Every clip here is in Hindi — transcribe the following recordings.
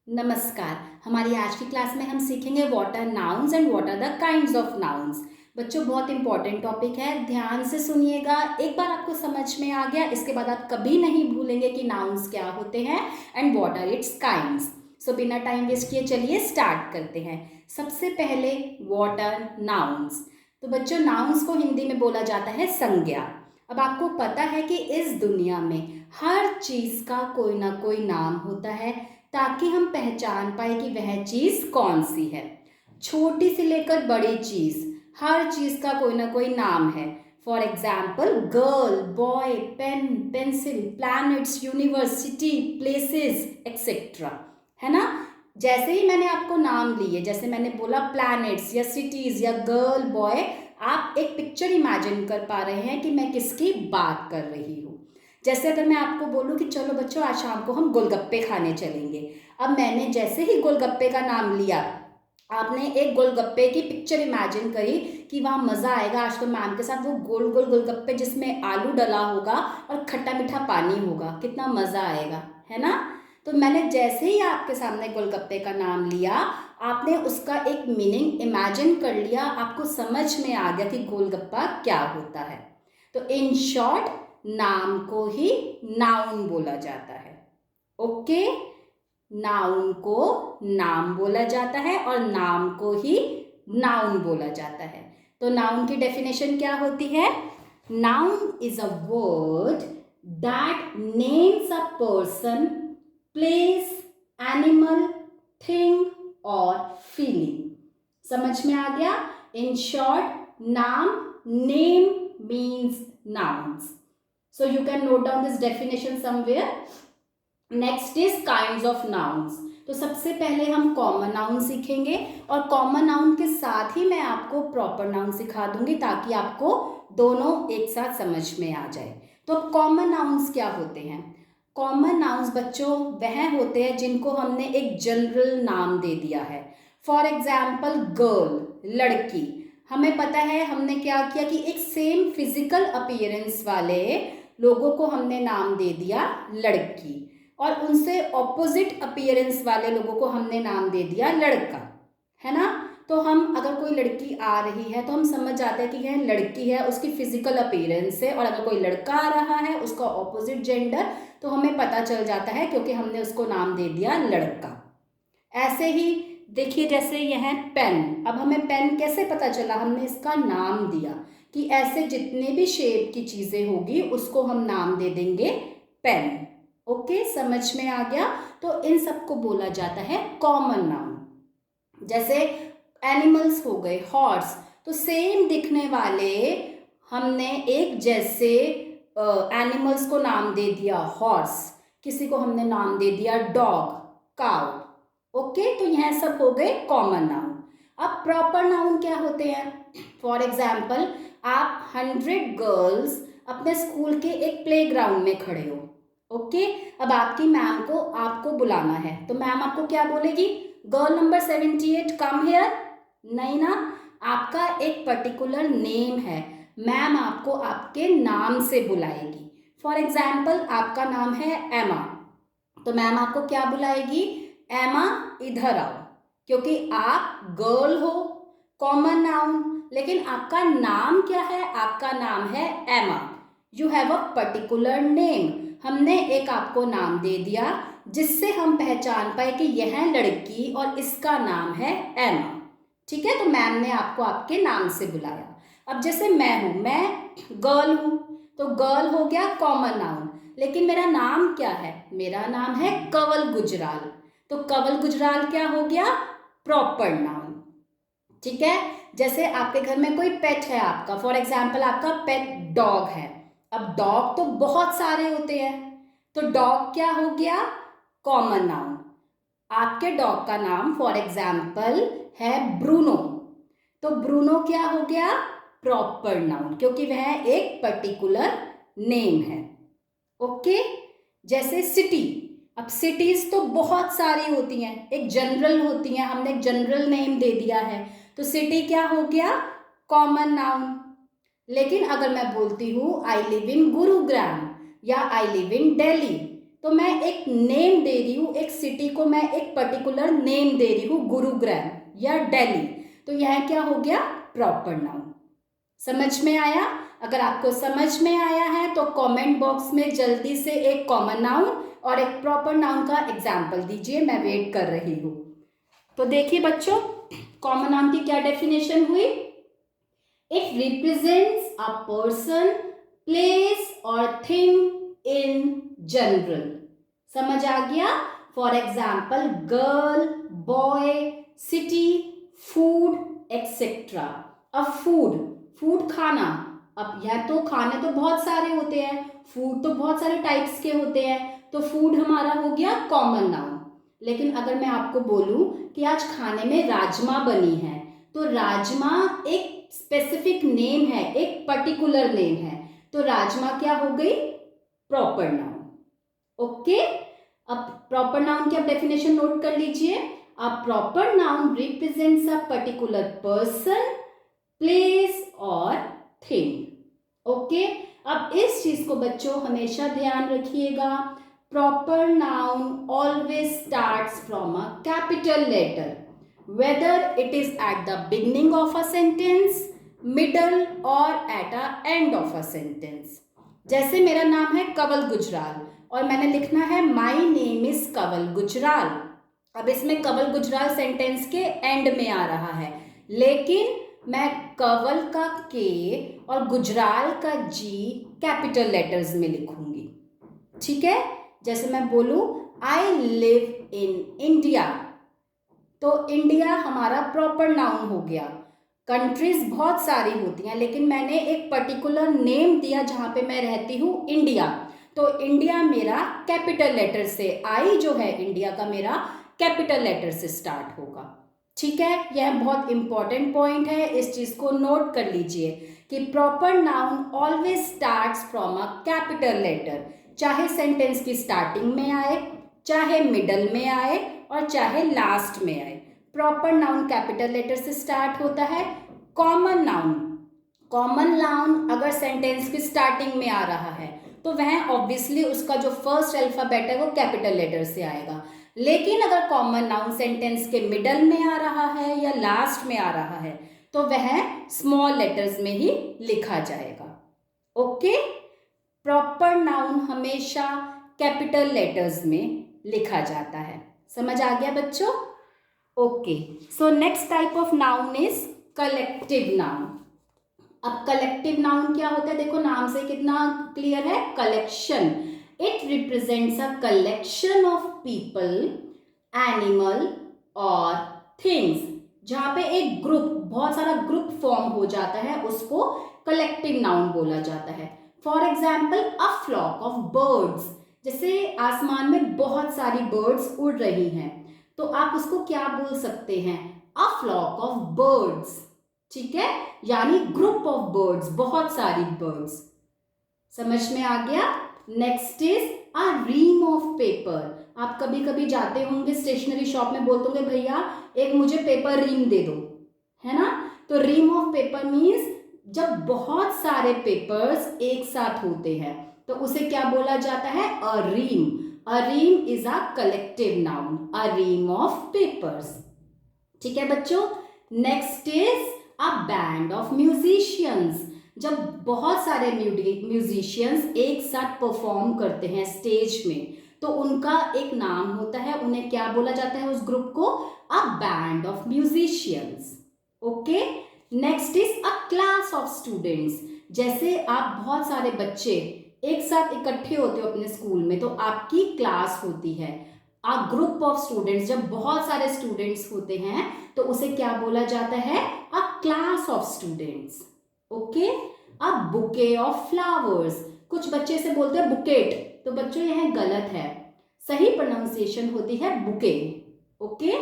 नमस्कार। हमारी आज की क्लास में हम सीखेंगे what are nouns and what are the kinds of nouns. बच्चों, बहुत इंपॉर्टेंट टॉपिक है, ध्यान से सुनिएगा। एक बार आपको समझ में आ गया, इसके बाद आप कभी नहीं भूलेंगे कि नाउन्स क्या होते हैं and what are its kinds. So बिना टाइम वेस्ट किए चलिए स्टार्ट करते हैं। सबसे पहले व्हाट आर नाउन्स। तो बच्चों, नाउन्स को हिंदी में बोला जाता है संज्ञा। अब आपको पता है कि इस दुनिया में हर चीज़ का कोई ना कोई नाम होता है ताकि हम पहचान पाए कि वह चीज़ कौन सी है। छोटी से लेकर बड़ी चीज़, हर चीज़ का कोई ना कोई नाम है। For example, girl, boy, pen, pencil, planets, university, places etcetera, है ना। जैसे ही मैंने आपको नाम लिए, जैसे मैंने बोला प्लैनेट्स या सिटीज़ या गर्ल, बॉय, आप एक पिक्चर इमेजिन कर पा रहे हैं कि मैं किसकी बात कर रही हूँ। जैसे अगर मैं आपको बोलूँ कि चलो बच्चों आज शाम को हम गोलगप्पे खाने चलेंगे। अब मैंने जैसे ही गोलगप्पे का नाम लिया, आपने एक गोलगप्पे की पिक्चर इमेजिन करी कि वहाँ मज़ा आएगा आज तो मैम के साथ, वो गोल गोल गोलगप्पे जिसमें आलू डला होगा और खट्टा मीठा पानी होगा, कितना मज़ा आएगा, है ना। तो मैंने जैसे ही आपके सामने गोलगप्पे का नाम लिया, आपने उसका एक मीनिंग इमेजिन कर लिया, आपको समझ में आ गया कि गोलगप्पा क्या होता है। तो इन शॉर्ट, नाम को ही नाउन बोला जाता है। ओके, नाउन को नाम बोला जाता है और नाम को ही नाउन बोला जाता है। तो नाउन की डेफिनेशन क्या होती है? Noun is a word that names a person, place, animal, thing और फीलिंग। समझ में आ गया? इन शॉर्ट, नाम, name means nouns. So you can note down this definition somewhere. Next is kinds of nouns. तो सबसे पहले हम कॉमन नाउन सीखेंगे और कॉमन नाउन के साथ ही मैं आपको प्रॉपर नाउन सिखा दूंगी ताकि आपको दोनों एक साथ समझ में आ जाए। तो कॉमन नाउन्स क्या होते हैं? कॉमन नाउन्स बच्चों वह होते हैं जिनको हमने एक जनरल नाम दे दिया है। फॉर एग्जाम्पल, गर्ल, लड़की। हमें पता है हमने क्या किया कि एक सेम फिजिकल अपीयरेंस वाले लोगों को हमने नाम दे दिया लड़की, और उनसे ऑपोजिट अपीयरेंस वाले लोगों को हमने नाम दे दिया लड़का, है ना। तो हम अगर कोई लड़की आ रही है तो हम समझ जाते हैं कि यह लड़की है, उसकी फिजिकल अपीयरेंस से, और अगर कोई लड़का आ रहा है उसका ऑपोजिट जेंडर, तो हमें पता चल जाता है क्योंकि हमने उसको नाम दे दिया लड़का। ऐसे ही देखिए, जैसे यह है पेन। अब हमें पेन कैसे पता चला? हमने इसका नाम दिया कि ऐसे जितने भी शेप की चीज़ें होगी उसको हम नाम दे देंगे पेन। ओके, समझ में आ गया? तो इन सबको बोला जाता है कॉमन नाउन। जैसे एनिमल्स हो गए, हॉर्स, तो सेम दिखने वाले हमने एक जैसे एनिमल्स को नाम दे दिया हॉर्स, किसी को हमने नाम दे दिया डॉग, काउ। ओके, तो यह सब हो गए कॉमन नाउन। अब प्रॉपर नाउन क्या होते हैं? फॉर एग्जाम्पल, आप 100 गर्ल्स अपने स्कूल के एक प्लेग्राउंड में खड़े हो। ओके, अब आपकी मैम को आपको बुलाना है, तो मैम आपको क्या बोलेगी? Girl number 78 come here. नहीं ना, आपका एक पर्टिकुलर नेम है, मैम आपको आपके नाम से बुलाएगी। फॉर एग्जाम्पल, आपका नाम है एमा, तो मैम आपको क्या बुलाएगी? एमा इधर आओ, क्योंकि आप गर्ल हो, कॉमन नाउन, लेकिन आपका नाम क्या है? आपका नाम है एमा। You have a particular name. हमने एक आपको नाम दे दिया जिससे हम पहचान पाए कि यह लड़की और इसका नाम है एमा। ठीक है, तो मैम ने आपको आपके नाम से बुलाया। अब जैसे मैं हूँ, मैं गर्ल हूँ, तो गर्ल हो गया कॉमन नाउन, लेकिन मेरा नाम क्या है? मेरा नाम है कंवल गुजराल, तो कंवल गुजराल क्या हो गया? Proper noun. ठीक है, जैसे आपके घर में कोई पेट है आपका, फॉर एग्जाम्पल आपका पेट डॉग है। अब डॉग तो बहुत सारे होते हैं, तो डॉग क्या हो गया? Common noun. आपके डॉग का नाम फॉर एग्जाम्पल है ब्रूनो, तो ब्रूनो क्या हो गया? प्रॉपर नाउन, क्योंकि वह एक पर्टिकुलर नेम है। ओके, जैसे सिटी। अब सिटीज तो बहुत सारी होती हैं, एक जनरल होती हैं, हमने एक जनरल नेम दे दिया है, तो सिटी क्या हो गया? Common noun. लेकिन अगर मैं बोलती हूँ आई लिव इन गुरुग्राम या आई लिव इन दिल्ली, तो मैं एक नेम दे रही हूँ, एक सिटी को मैं एक पर्टिकुलर नेम दे रही हूँ, गुरुग्राम या दिल्ली, तो यह क्या हो गया, प्रॉपर नाउन। समझ में आया? अगर आपको समझ में आया है तो कमेंट बॉक्स में जल्दी से एक कॉमन नाउन और एक प्रॉपर नाउन का एग्जाम्पल दीजिए, मैं वेट कर रही हूँ। तो देखिए बच्चों, कॉमन नाउन की क्या डेफिनेशन हुई? It represents a person, place और थिंग इन जनरल। समझ आ गया? For example girl, boy, city, food etcetera. अब फूड खाना, अब यह तो खाने तो बहुत सारे होते हैं, फूड तो बहुत सारे टाइप्स के होते हैं, तो फूड हमारा हो गया कॉमन नाउन। लेकिन अगर मैं आपको बोलूं कि आज खाने में राजमा बनी है, तो राजमा एक स्पेसिफिक नेम है, एक पर्टिकुलर नेम है, तो राजमा क्या हो गई, प्रॉपर नाउन। ओके, अब प्रॉपर नाउन की आप डेफिनेशन नोट कर लीजिए। A proper noun represents a particular person, place और थिंग। ओके, अब इस चीज को बच्चों हमेशा ध्यान रखिएगा, proper noun always starts from a capital letter, whether it is at the beginning of a sentence, middle or at a end of a sentence। जैसे मेरा नाम है कंवल गुजराल और मैंने लिखना है my name is Kanwal Gujral. अब इसमें कंवल गुजराल सेंटेंस के एंड में आ रहा है, लेकिन मैं कंवल का के और गुजराल का जी कैपिटल लेटर्स में लिखूंगी। ठीक है, जैसे मैं बोलूं आई लिव इन इंडिया, तो इंडिया हमारा प्रॉपर नाउन हो गया। कंट्रीज बहुत सारी होती हैं, लेकिन मैंने एक पर्टिकुलर नेम दिया जहां पे मैं रहती हूँ, इंडिया, तो इंडिया मेरा कैपिटल लेटर से, आई जो है इंडिया का मेरा कैपिटल लेटर से स्टार्ट होगा। ठीक है, यह बहुत इंपॉर्टेंट पॉइंट है, इस चीज को नोट कर लीजिए कि proper noun always starts from a capital letter, चाहे सेंटेंस की स्टार्टिंग में आए, चाहे मिडल में आए और चाहे लास्ट में आए। प्रॉपर नाउन कैपिटल लेटर से स्टार्ट होता है। कॉमन नाउन अगर सेंटेंस की स्टार्टिंग में आ रहा है तो वह ऑब्वियसली उसका जो फर्स्ट अल्फाबेट है वो कैपिटल लेटर से आएगा, लेकिन अगर कॉमन नाउन सेंटेंस के मिडल में आ रहा है या लास्ट में आ रहा है तो वह स्मॉल लेटर्स में ही लिखा जाएगा। ओके, प्रॉपर नाउन हमेशा कैपिटल लेटर्स में लिखा जाता है। समझ आ गया बच्चों? Okay, so next type of noun is collective noun. अब कलेक्टिव नाउन क्या होता है, देखो नाम से कितना क्लियर है, collection. It represents a collection of people, animal और थिंग्स। जहां पे एक ग्रुप, बहुत सारा ग्रुप फॉर्म हो जाता है, उसको कलेक्टिव नाउन बोला जाता है। For example a flock of birds, जैसे आसमान में बहुत सारी बर्ड्स उड़ रही हैं, तो आप उसको क्या बोल सकते हैं, अ फ्लॉक ऑफ बर्ड्स। ठीक है, यानी ग्रुप ऑफ बर्ड्स, बहुत सारी बर्ड्स। समझ में आ गया? Next is a ream of paper. आप कभी कभी जाते होंगे स्टेशनरी शॉप में, बोलते होंगे भैया एक मुझे पेपर रीम दे दो, है ना? तो रीम ऑफ पेपर मीन्स जब बहुत सारे पेपर्स एक साथ होते हैं तो उसे क्या बोला जाता है, a ream. A ream is a collective noun, a ream of papers. ठीक है बच्चों, next is a band of musicians. जब बहुत सारे म्यूजिशियंस एक साथ परफॉर्म करते हैं स्टेज में तो उनका एक नाम होता है, उन्हें क्या बोला जाता है, उस ग्रुप को, अ band of musicians. Okay, next is a class of students. जैसे आप बहुत सारे बच्चे एक साथ इकट्ठे होते हो अपने स्कूल में तो आपकी क्लास होती है। अ ग्रुप ऑफ स्टूडेंट्स, जब बहुत सारे स्टूडेंट्स होते हैं तो उसे क्या बोला जाता है, अ class of students. Okay, a bouquet of flowers. कुछ बच्चे से बोलते हैं बुकेट, तो बच्चों यह गलत है, सही प्रोनाउंसिएशन होती है bouquet. Okay,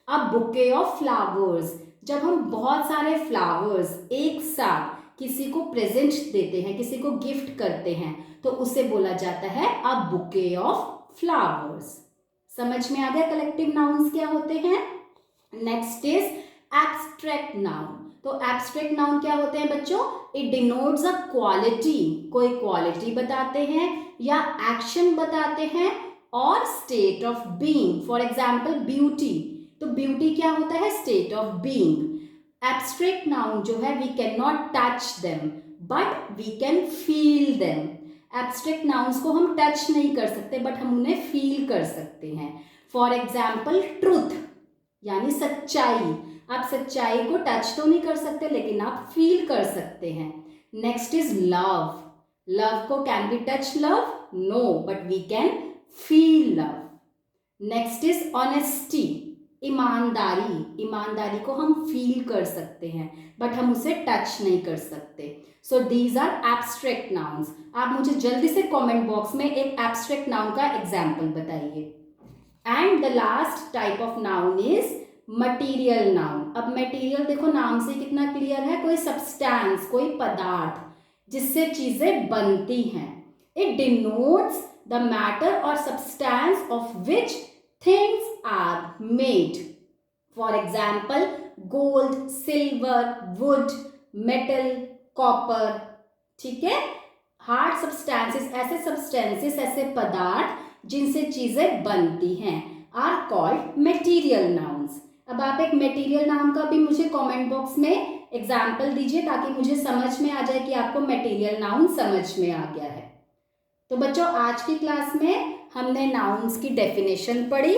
a bouquet of flowers, जब हम बहुत सारे फ्लावर्स एक साथ किसी को प्रेजेंट देते हैं, किसी को गिफ्ट करते हैं, तो उसे बोला जाता है अ बुके ऑफ फ्लावर्स। समझ में आ गया कलेक्टिव नाउन्स क्या होते हैं? Next is abstract noun. तो एब्स्ट्रैक्ट नाउन क्या होते हैं बच्चों? इट डिनोट्स अ क्वालिटी, कोई क्वालिटी बताते हैं या एक्शन बताते हैं और state of being. For example beauty, तो ब्यूटी क्या होता है? State of being. Abstract noun जो है we can not touch them but we can feel them. Abstract nouns को हम टच नहीं कर सकते बट हम उन्हें फील कर सकते हैं। फॉर एग्जाम्पल ट्रूथ यानी सच्चाई, आप सच्चाई को टच तो नहीं कर सकते लेकिन आप फील कर सकते हैं। नेक्स्ट इज लव, लव को can we touch love? No, but we can feel love. Next is honesty, ईमानदारी, ईमानदारी को हम फील कर सकते हैं बट हम उसे टच नहीं कर सकते। So these are abstract nouns. आप मुझे जल्दी से कमेंट बॉक्स में एक एब्स्ट्रैक्ट नाउन का एग्जाम्पल बताइए। And the last type of noun is material noun. अब मटीरियल देखो नाम से कितना क्लियर है, कोई सब्सटेंस, कोई पदार्थ जिससे चीजें बनती हैं। इट डिनोट्स द मैटर और substance of which things are made. For example, gold, silver, wood, metal, copper. ठीक है, हार्ड सब्सटेंसेस, ऐसे सब्सटेंसेस, ऐसे पदार्थ जिनसे चीजें बनती हैं आर कॉल्ड मटेरियल नाउन्स। अब आप एक मटेरियल नाउन का भी मुझे कमेंट बॉक्स में एग्जाम्पल दीजिए ताकि मुझे समझ में आ जाए कि आपको मटेरियल नाउन समझ में आ गया है। तो बच्चों आज की क्लास में हमने नाउन्स की डेफिनेशन पढ़ी,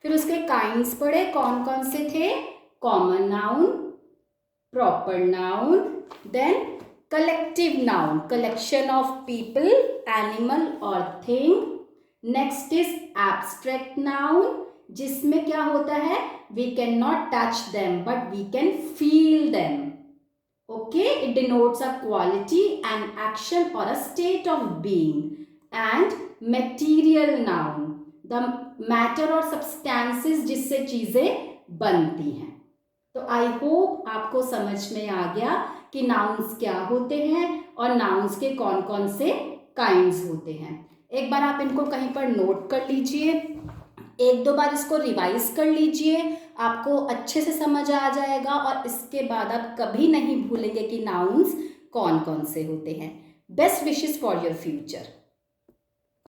फिर उसके काइंड्स पढ़े, कौन कौन से थे? Common noun, proper noun, then collective noun, collection of people, animal और thing. Next is abstract noun, जिसमें क्या होता है? We can not touch them but we can feel them. Okay, it denotes a quality, an action or a state of being. And material noun, the matter और substances जिससे चीजें बनती हैं। तो आई होप आपको समझ में आ गया कि नाउन्स क्या होते हैं और नाउन्स के कौन कौन से काइंड्स होते हैं। एक बार आप इनको कहीं पर नोट कर लीजिए, एक दो बार इसको रिवाइज कर लीजिए, आपको अच्छे से समझ आ जाएगा और इसके बाद आप कभी नहीं भूलेंगे कि नाउन्स कौन कौन से होते हैं। Best wishes for your future.